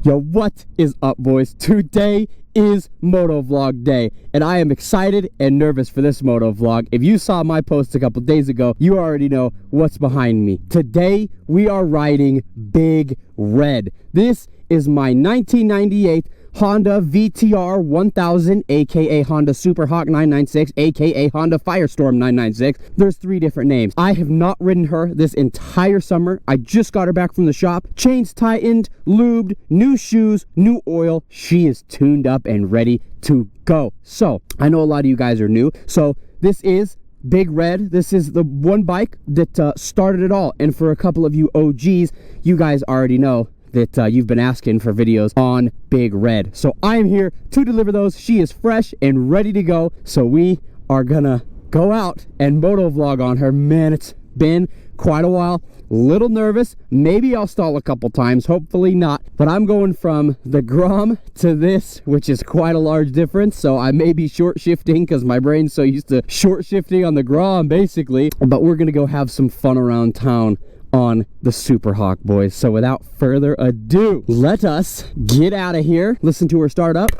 Yo, what is up, boys? Today is Motovlog day, and I am excited and nervous for this Motovlog. If you saw my post a couple days ago, you already know what's behind me. Today, we are riding Big Red. This is my 1998 Honda VTR 1000, aka Honda Superhawk 996, aka Honda Firestorm 996. There's 3 different names. I have not ridden her this entire summer. I just got her back from the shop. Chains tightened, lubed, new shoes, new oil. She is tuned up and ready to go. So, I know a lot of you guys are new. So, this is Big Red. This is the one bike that started it all. And for a couple of you OGs, you guys already know that you've been asking for videos on Big Red. So I'm here to deliver those. She is fresh and ready to go. So we are gonna go out and motovlog on her. Man, it's been quite a while. Little nervous. Maybe I'll stall a couple times. Hopefully not. But I'm going from the Grom to this, which is quite a large difference. So I may be short shifting because my brain's so used to short shifting on the Grom, basically. But we're gonna go have some fun around town on the Superhawk, boys. So without further ado, let us get out of here. Listen to her start up.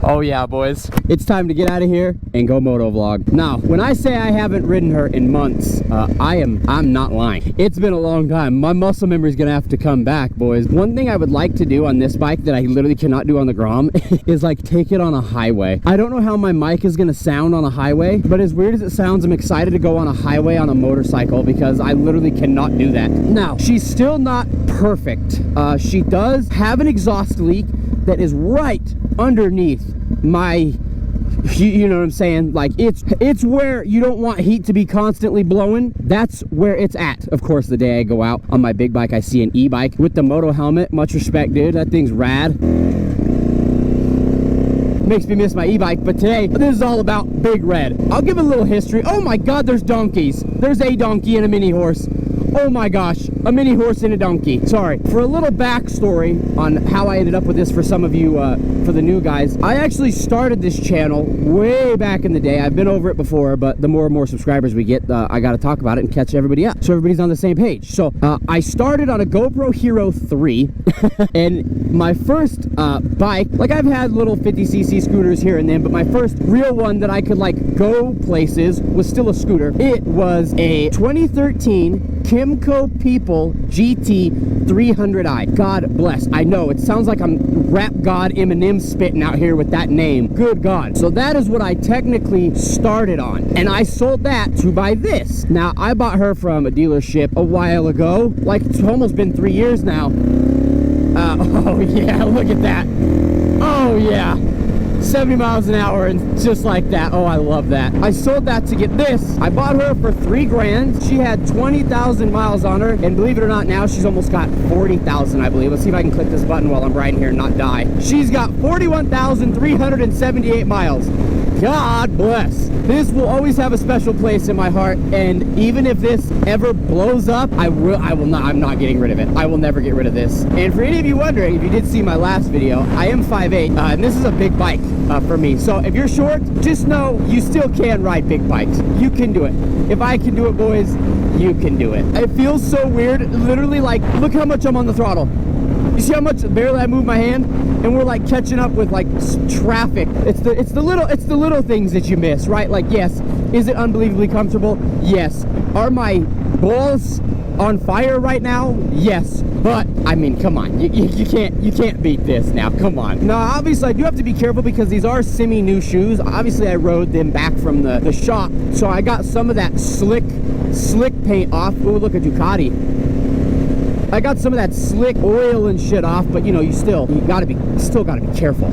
Oh yeah, boys, it's time to get out of here and go motovlog. Now, when I say I haven't ridden her in months, I'm not lying. It's been a long time. My muscle memory is gonna have to come back, boys. One thing I would like to do on this bike that I literally cannot do on the Grom is like take it on a highway. I don't know how my mic is gonna sound on a highway, but as weird as it sounds, I'm excited to go on a highway on a motorcycle because I literally cannot do that. Now, she's still not perfect. She does have an exhaust leak that is right underneath my, you know what I'm saying, like it's where you don't want heat to be constantly blowing. That's where it's at. Of course, the day I go out on my big bike, I see an e-bike with the moto helmet. Much respect, dude, that thing's rad. Makes me miss my e-bike. But today, this is all about Big Red. I'll give a little history. Oh my god, there's donkeys. There's a donkey and a mini horse. Oh my gosh, a mini horse and a donkey. Sorry. For a little backstory on how I ended up with this for some of you, for the new guys, I actually started this channel way back in the day. I've been over it before, but the more and more subscribers we get, I got to talk about it and catch everybody up so everybody's on the same page. So I started on a GoPro Hero 3 and my first bike, like I've had little 50cc scooters here and then, but my first real one that I could like go places was still a scooter. It was a 2013 Kimco People GT 300i. God bless. I know it sounds like I'm rap god Eminem spitting out here with that name. Good God. So that is what I technically started on, and I sold that to buy this. Now I bought her from a dealership a while ago. Like it's almost been 3 years now. Oh yeah, look at that. Oh yeah. 70 miles an hour and just like that. Oh, I love that. I sold that to get this. I bought her for $3 grand. She had 20,000 miles on her, and believe it or not, now she's almost got 40,000, I believe. Let's see if I can click this button while I'm riding here and not die. She's got 41,378 miles. God bless. This will always have a special place in my heart, and even if this ever blows up, I'm not getting rid of it. I will never get rid of this. And for any of you wondering, if you did see my last video, I am 5'8", and this is a big bike for me. So if you're short, just know you still can ride big bikes. You can do it. If I can do it, boys, you can do it. It feels so weird. Literally, like, look how much I'm on the throttle. You see how much barely I move my hand, and we're like catching up with like traffic. It's the little things that you miss, right? Like, yes, is it unbelievably comfortable? Yes. Are my balls on fire right now? Yes. But I mean, come on, you can't beat this now. Come on. Now, obviously, I do have to be careful because these are semi-new shoes. Obviously, I rode them back from the shop, so I got some of that slick paint off. Oh, look at Ducati. I got some of that slick oil and shit off, but you know, you still gotta be careful.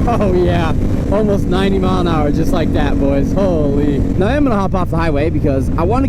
Oh yeah, almost 90 mile an hour, just like that, boys. Holy. Now I'm gonna hop off the highway because I want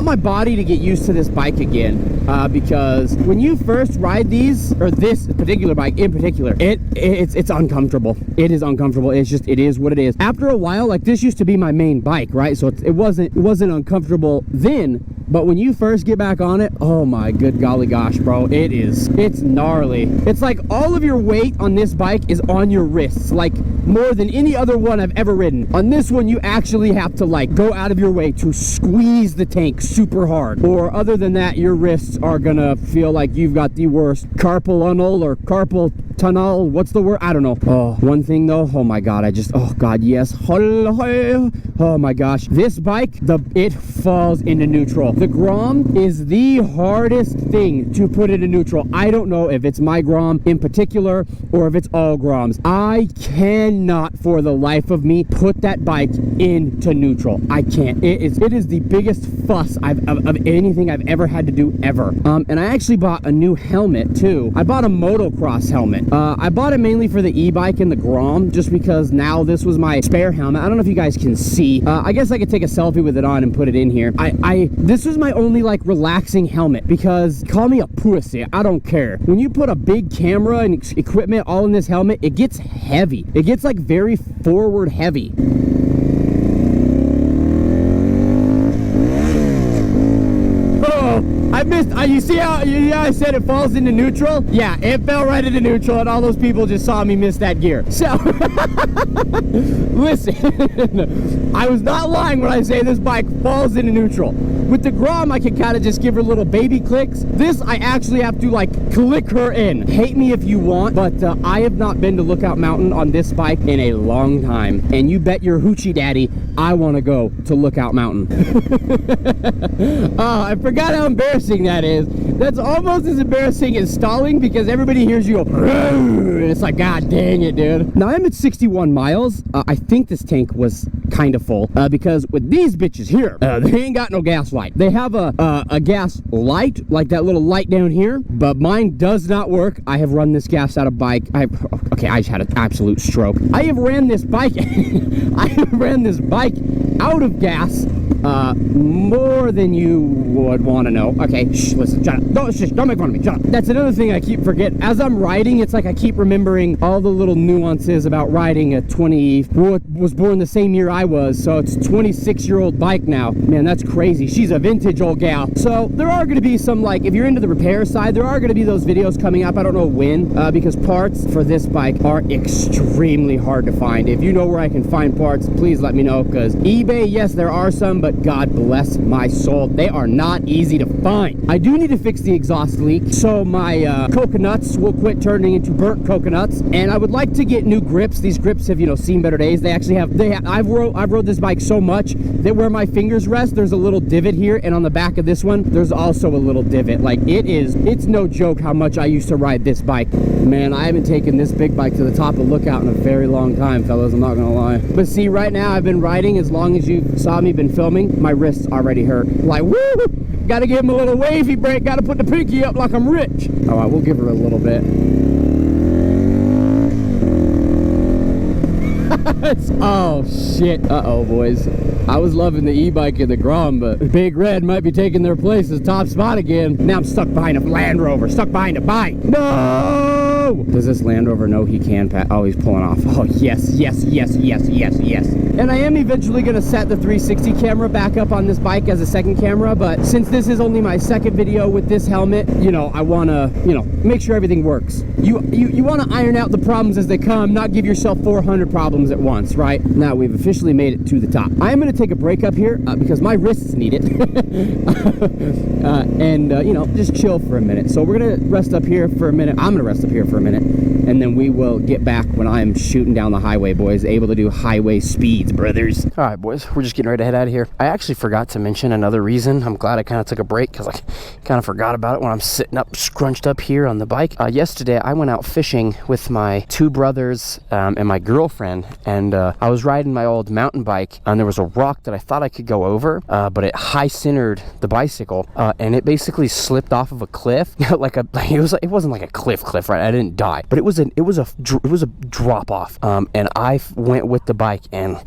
my body to get used to this bike again. Because when you first ride these, or this particular bike in particular, it's uncomfortable. It is uncomfortable. It is what it is. After a while, like this used to be my main bike, right? So it wasn't uncomfortable then, but when you first get back on it, oh my good golly gosh, bro, it's gnarly. It's like all of your weight on this bike is on your your wrists, like more than any other one I've ever ridden. On this one, you actually have to like go out of your way to squeeze the tank super hard, or other than that, your wrists are gonna feel like you've got the worst carpal tunnel, what's the word? I don't know. Oh, one thing though, oh my god, oh god, yes. Oh my gosh, this bike, it falls into neutral. The Grom is the hardest thing to put into neutral. I don't know if it's my Grom in particular or if it's all Groms. I cannot for the life of me put that bike into neutral. I can't. It is the biggest fuss of anything I've ever had to do ever. And I actually bought a new helmet too. I bought a motocross helmet. I bought it mainly for the e-bike and the Grom, just because now this was my spare helmet. I don't know if you guys can see. I guess I could take a selfie with it on and put it in here. This was my only like relaxing helmet, because call me a pussy, I don't care. When you put a big camera and equipment all in this helmet, it gets heavy. It gets like very forward heavy. I missed, you see how I said it falls into neutral? Yeah, it fell right into neutral, and all those people just saw me miss that gear. So, listen, I was not lying when I say this bike falls into neutral. With the Grom, I can kind of just give her little baby clicks. This, I actually have to like click her in. Hate me if you want, but I have not been to Lookout Mountain on this bike in a long time. And you bet your hoochie daddy, I want to go to Lookout Mountain. Oh, I forgot how embarrassing that is. That's almost as embarrassing as stalling, because everybody hears you go, and it's like, god dang it, dude. Now I'm at 61 miles. I think this tank was kind of full, because with these bitches here, they ain't got no gas light. They have a gas light, like that little light down here, but mine does not work. I have run this gas out of bike. Okay, I just had an absolute stroke. I have ran this bike out of gas more than you would want to know. Okay, shh, listen, shut up. Don't make fun of me, shut up. That's another thing I keep forgetting. As I'm riding, it's like I keep remembering all the little nuances about riding a was born the same year I was, so it's a 26-year-old bike now. Man, that's crazy. She's a vintage old gal. So there are going to be some, like, if you're into the repair side, there are going to be those videos coming up. I don't know when, because parts for this bike are extremely hard to find. If you know where I can find parts, please let me know, because eBay, yes, there are some, but God bless my soul, they are not easy to find. I do need to fix the exhaust leak, so my coconuts will quit turning into burnt coconuts, and I would like to get new grips. These grips have, you know, seen better days. They actually have, I've rode this bike so much that where my fingers rest, there's a little divot here, and on the back of this one, there's also a little divot. Like, it's no joke how much I used to ride this bike. Man, I haven't taken this big bike to the top of Lookout in a very long time, fellas, I'm not gonna lie. But see, right now, I've been riding, as long as you saw me been filming, my wrists already hurt. Like, woo! Gotta give him a little wavy break, gotta put the pinky up like I'm rich. All right, we'll give her a little bit. Oh, shit. Uh-oh, boys. I was loving the e-bike and the Grom, but Big Red might be taking their place as top spot again. Now I'm stuck behind a Land Rover, stuck behind a bike. No! Does this Land Rover know he can pass? Oh, he's pulling off. Oh, yes, yes, yes, yes, yes, yes. And I am eventually going to set the 360 camera back up on this bike as a second camera, but since this is only my second video with this helmet, you know, I want to, you know, make sure everything works. You want to iron out the problems as they come, not give yourself 400 problems at once, right? Now, we've officially made it to the top. I am going to take a break up here because my wrists need it. You know, just chill for a minute. So we're going to rest up here for a minute. I'm going to rest up here for a minute, and then we will get back when I'm shooting down the highway, boys, able to do highway speeds, brothers. All right, boys, we're just getting ready to head out of here. I actually forgot to mention another reason. I'm glad I kind of took a break, because I kind of forgot about it when I'm sitting up, scrunched up here on the bike. Yesterday, I went out fishing with my two brothers and my girlfriend, and I was riding my old mountain bike, and there was a rock that I thought I could go over, but it high centered the bicycle, and it basically slipped off of a cliff. It wasn't like a cliff, right? I didn't die, but it was a drop off, and I went with the bike, and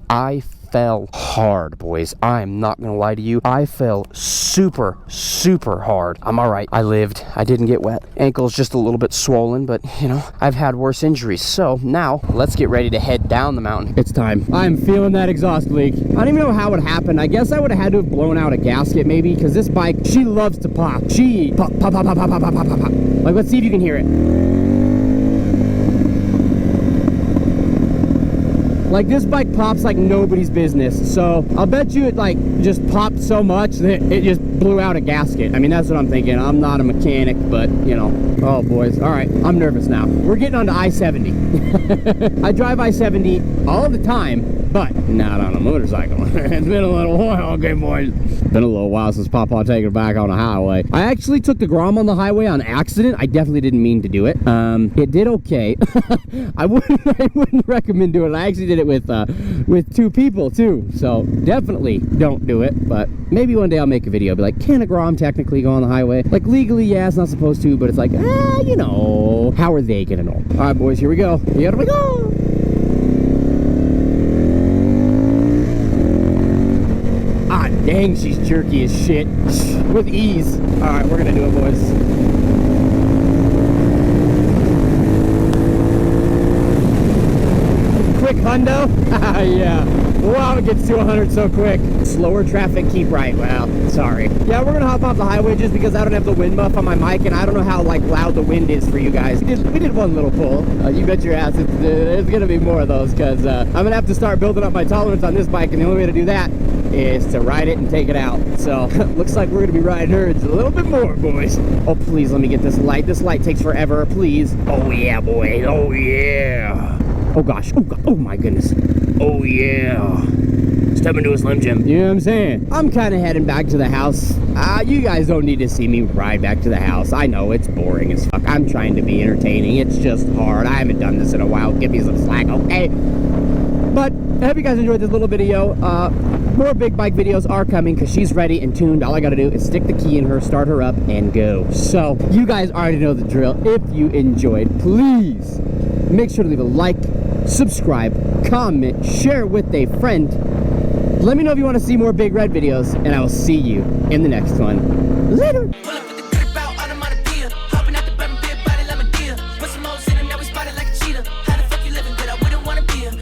I fell hard, boys. I'm not gonna lie to you. I fell super hard. I'm all right. I lived. I didn't get wet. Ankle's just a little bit swollen, but you know, I've had worse injuries. So now let's get ready to head down the mountain. It's time. I'm feeling that exhaust leak. I don't even know how it happened. I guess I would have had to have blown out a gasket maybe, because this bike, she loves to pop. She pop. Like, let's see if you can hear it. Like, this bike pops like nobody's business. So I'll bet you it like just popped so much that it just blew out a gasket. I mean, that's what I'm thinking. I'm not a mechanic, but you know. Oh boys, all right, I'm nervous now. We're getting onto I-70. I drive I-70 all the time, but not on a motorcycle. It's been a little while, okay boys. Been a little while since Papa taken it back on the highway. I actually took the Grom on the highway on accident. I definitely didn't mean to do it. It did okay. I wouldn't recommend doing it. I actually did it with 2 people too, so definitely don't do it. But maybe one day I'll make a video, be like, can a Grom technically go on the highway? Like, legally, yeah, it's not supposed to, but it's like, you know, how are they gonna know? All right, boys, here we go. Here we go. Ah, dang, she's jerky as shit. With ease. All right, we're gonna do it, boys. Quick hundo? Yeah. Wow, it gets to 100 so quick. Slower traffic, keep right. Well, sorry. Yeah, we're gonna hop off the highway just because I don't have the wind muff on my mic, and I don't know how like loud the wind is for you guys. We did one little pull. You bet your ass there's gonna be more of those, because I'm gonna have to start building up my tolerance on this bike, and the only way to do that is to ride it and take it out. So looks like we're gonna be riding herds a little bit more, boys. Oh, please let me get this light. This light takes forever, please. Oh yeah, boy. Oh yeah. Oh gosh, oh my goodness. Oh yeah. Step into a Slim Jim. You know what I'm saying? I'm kind of heading back to the house. You guys don't need to see me ride back to the house. I know it's boring as fuck. I'm trying to be entertaining. It's just hard. I haven't done this in a while. Give me some slack, okay? But I hope you guys enjoyed this little video. More big bike videos are coming because she's ready and tuned. All I gotta do is stick the key in her, start her up, and go. So you guys already know the drill. If you enjoyed, please make sure to leave a like, subscribe, comment, share with a friend. Let me know if you want to see more Big Red videos, and I will see you in the next one. Later!